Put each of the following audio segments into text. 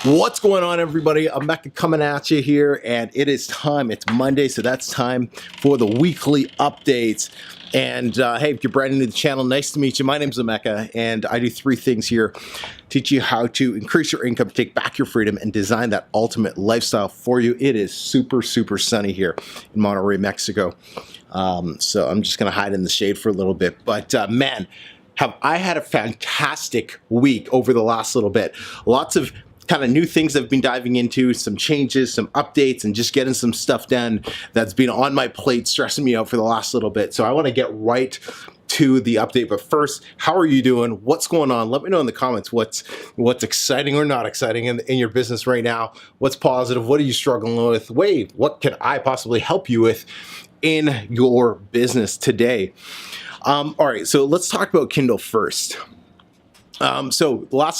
What's going on, everybody? I'm Mecca coming at you here, and it is time. It's Monday, so that's time for the weekly updates. And hey, if you're brand new to the channel, nice to meet you. My name's Mecca, and I do three things here: teach you how to increase your income, take back your freedom, and design that ultimate lifestyle for you. It is super sunny here in Monterrey, Mexico. So I'm just gonna hide in the shade for a little bit. But man, have I had a fantastic week over the last little bit. Lots of kind of new things I've been diving into, some changes, some updates, and just getting some stuff done that's been on my plate, stressing me out for the last little bit. So I want to get right to the update. But first, how are you doing? What's going on? Let me know in the comments what's exciting or not exciting in your business right now. What's positive? What are you struggling with? Wait, what can I possibly help you with in your business today? All right, so let's talk about Kindle first. So last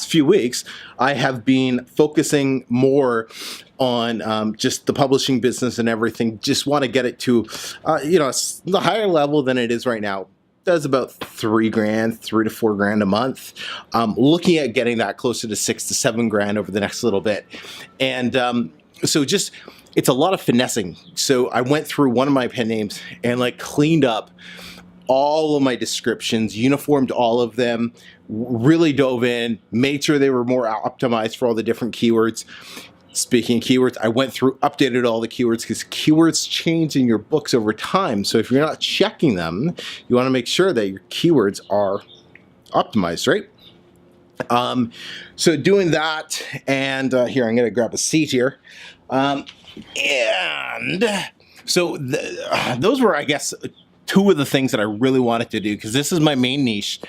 few weeks, I have been focusing more on just the publishing business and everything. Just want to get it to, the higher level than it is right now. Does about $3 to $4 grand a month. Looking at getting that closer to $6 to $7 grand over the next little bit, and so just. It's a lot of finessing. So I went through one of my pen names and like cleaned up all of my descriptions, uniformed all of them, really dove in, made sure they were more optimized for all the different keywords. Speaking of keywords, I went through, updated all the keywords because keywords change in your books over time. So if you're not checking them, you want to make sure that your keywords are optimized, right? So doing that, and here, I'm going to grab a seat here. And so those were, I guess, two of the things that I really wanted to do, because this is my main niche,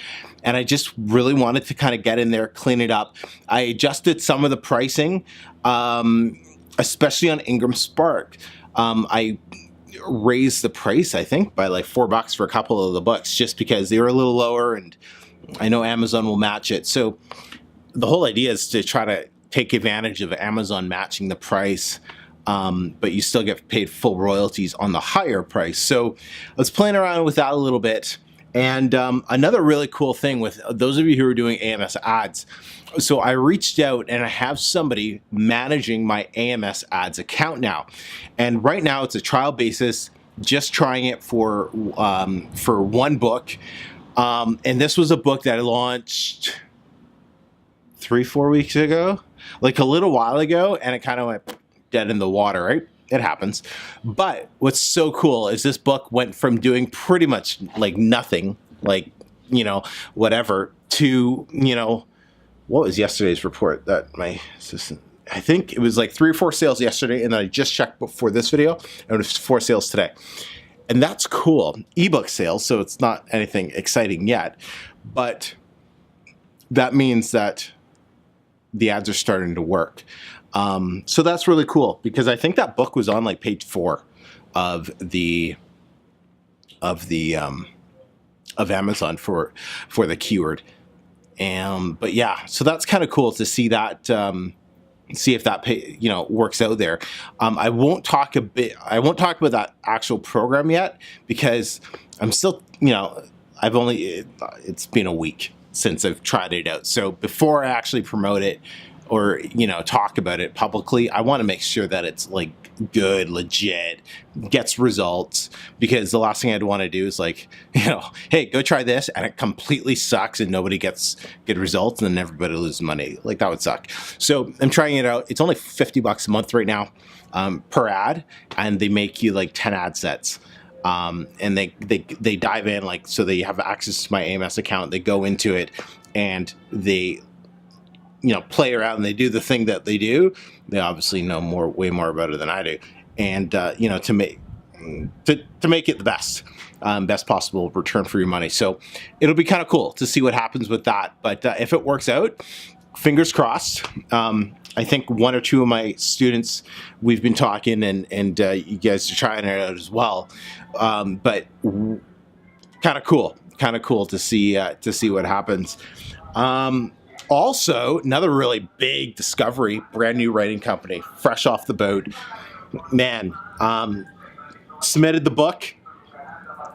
and I just really wanted to kind of get in there, clean it up. I adjusted some of the pricing, especially on Ingram Spark. I raised the price, I think, by like $4 for a couple of the books, just because they were a little lower, and I know Amazon will match it. So the whole idea is to try to take advantage of Amazon matching the price, but you still get paid full royalties on the higher price. So let's play around with that a little bit. And another really cool thing with those of you who are doing AMS ads. So I reached out and I have somebody managing my AMS ads account now. And right now it's a trial basis, just trying it for one book. And this was a book that I launched 3-4 weeks ago, like a little while ago, and it kind of went dead in the water, right? It happens. But what's so cool is this book went from doing pretty much like nothing, like, whatever, to, what was yesterday's report that my assistant, I think it was like 3 or 4 sales yesterday, and then I just checked before this video, and it was 4 sales today. And that's cool. Ebook sales, so it's not anything exciting yet, but that means that the ads are starting to work. So that's really cool, because I think that book was on like page 4 of Amazon for the keyword. But yeah, so that's kind of cool to see that, see if that works out there. I won't talk about that actual program yet, because I'm still, it's been a week since I've tried it out. So before I actually promote it or, talk about it publicly, I want to make sure that it's like good, legit, gets results, because the last thing I'd want to do is like, hey, go try this, and it completely sucks and nobody gets good results, and then everybody loses money. Like, that would suck. So I'm trying it out. It's only $50 a month right now, per ad, and they make you like 10 ad sets. And they dive in, like, so they have access to my AMS account. They go into it and they, play around, and they do the thing that they do. They obviously know way more about it than I do. And, to make it the best possible return for your money. So it'll be kind of cool to see what happens with that. But, if it works out, fingers crossed. I think 1 or 2 of my students, we've been talking, and you guys are trying it out as well. But kind of cool to see what happens. Also, another really big discovery, brand new writing company, fresh off the boat. Man, submitted the book.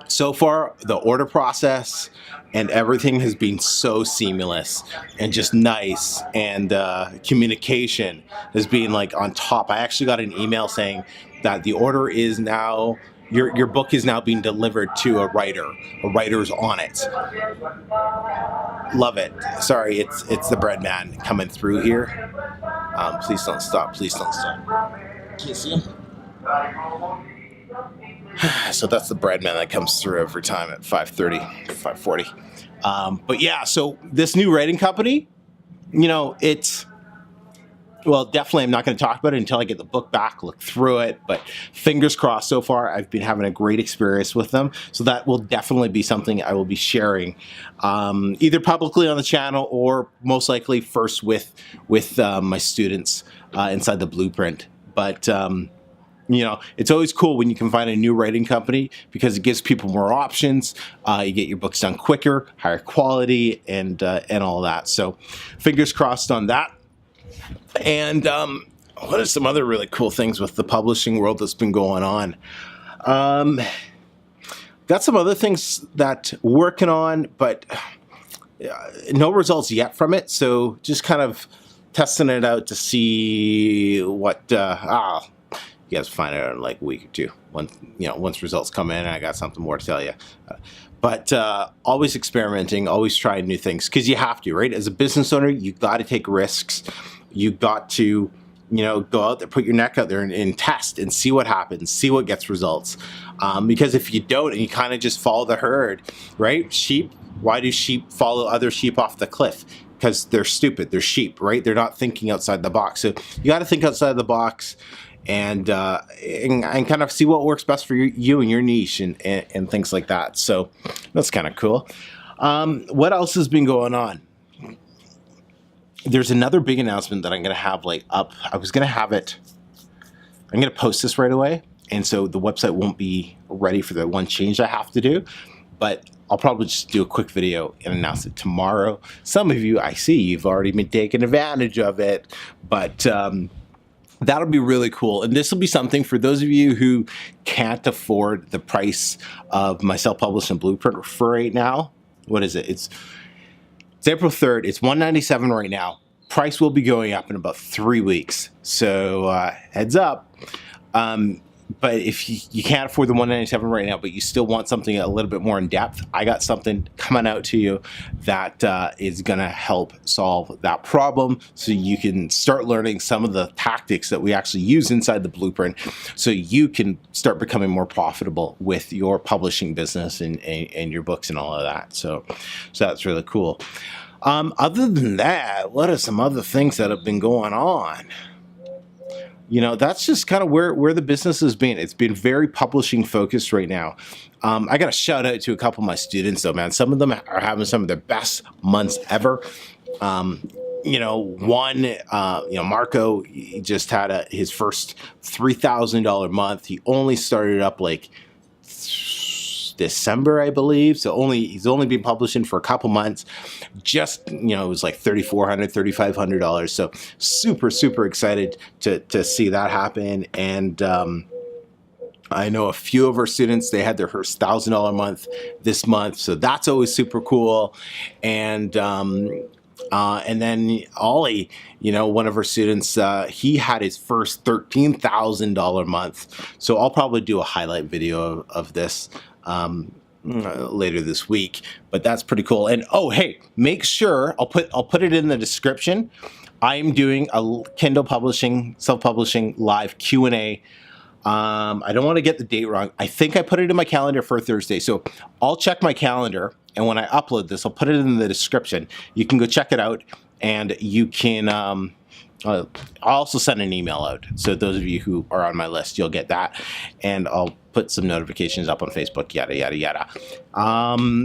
So far, the order process and everything has been so seamless and just nice, and communication has been like on top. I actually got an email saying that the order is now, your book is now being delivered to a writer's on it. Love it. Sorry, it's the bread man coming through here. Please don't stop, please don't stop. Can you see him? So that's the bread man that comes through every time at 5:30, 5:40. But yeah, so this new writing company, you know, it's, well, definitely I'm not going to talk about it until I get the book back, look through it, but fingers crossed. So far I've been having a great experience with them, so that will definitely be something I will be sharing, either publicly on the channel or most likely first with my students inside the blueprint. But you know, it's always cool when you can find a new writing company because it gives people more options. You get your books done quicker, higher quality, and all that. So fingers crossed on that. And what are some other really cool things with the publishing world that's been going on? Got some other things that working on, but no results yet from it. So just kind of testing it out to see what, you guys find out in like a week or two. Once results come in, I got something more to tell you. But always experimenting, always trying new things, because you have to, right? As a business owner, you got to take risks. You got to, go out there, put your neck out there and test and see what happens, see what gets results. Because if you don't and you kind of just follow the herd, right? Sheep, why do sheep follow other sheep off the cliff? Because they're stupid, they're sheep, right? They're not thinking outside the box. So you got to think outside the box and kind of see what works best for you and your niche and things like that. So that's kind of cool. What else has been going on? There's another big announcement that I'm going to have up. I was going to have it, I'm going to post this right away. And so the website won't be ready for the one change I have to do, but I'll probably just do a quick video and announce it tomorrow. Some of you, I see, you've already been taking advantage of it, but that'll be really cool. And this will be something for those of you who can't afford the price of my self-publishing blueprint for right now. What is it? It's April 3rd. It's $197 right now. Price will be going up in about 3 weeks. So heads up. But if you can't afford the $197 right now, but you still want something a little bit more in depth, I got something coming out to you that is going to help solve that problem, so you can start learning some of the tactics that we actually use inside the blueprint, so you can start becoming more profitable with your publishing business and your books and all of that. So that's really cool. Other than that, what are some other things that have been going on? That's just kind of where the business has been. It's been very publishing focused right now. I got a shout out to a couple of my students though, man. Some of them are having some of their best months ever. Marco, he just had his first $3,000 month. He only started up like December, I believe. So he's only been publishing for a couple months. Just, it was like $3,400, $3,500. So super, super excited to see that happen. And I know a few of our students, they had their first $1,000 month this month. So that's always super cool. And then Ollie, one of our students, he had his first $13,000 month. So I'll probably do a highlight video of this later this week, but that's pretty cool. And oh, hey, make sure I'll put it in the description. I'm doing a Kindle publishing, self-publishing live Q&A. I don't want to get the date wrong. I think I put it in my calendar for Thursday. So I'll check my calendar, and when I upload this, I'll put it in the description. You can go check it out, and you can I'll also send an email out. So those of you who are on my list, you'll get that. And I'll put some notifications up on Facebook, yada, yada, yada.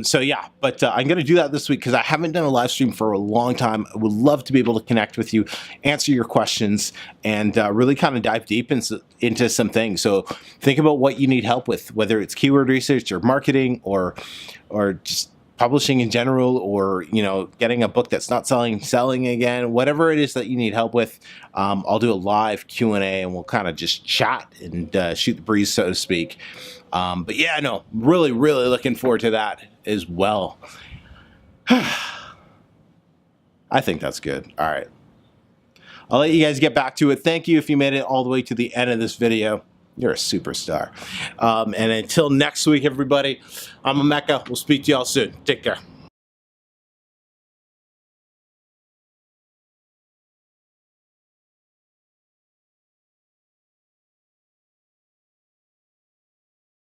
So yeah, but I'm going to do that this week because I haven't done a live stream for a long time. I would love to be able to connect with you, answer your questions, and really kind of dive deep into some things. So think about what you need help with, whether it's keyword research or marketing or just publishing in general, or getting a book that's not selling again, whatever it is that you need help with. I'll do a live Q&A and we'll kind of just chat and shoot the breeze, so to speak. But yeah, no, really, really looking forward to that as well. I think that's good. All right. I'll let you guys get back to it. Thank you if you made it all the way to the end of this video. You're a superstar. And until next week, everybody, I'm Emeka. We'll speak to y'all soon. Take care.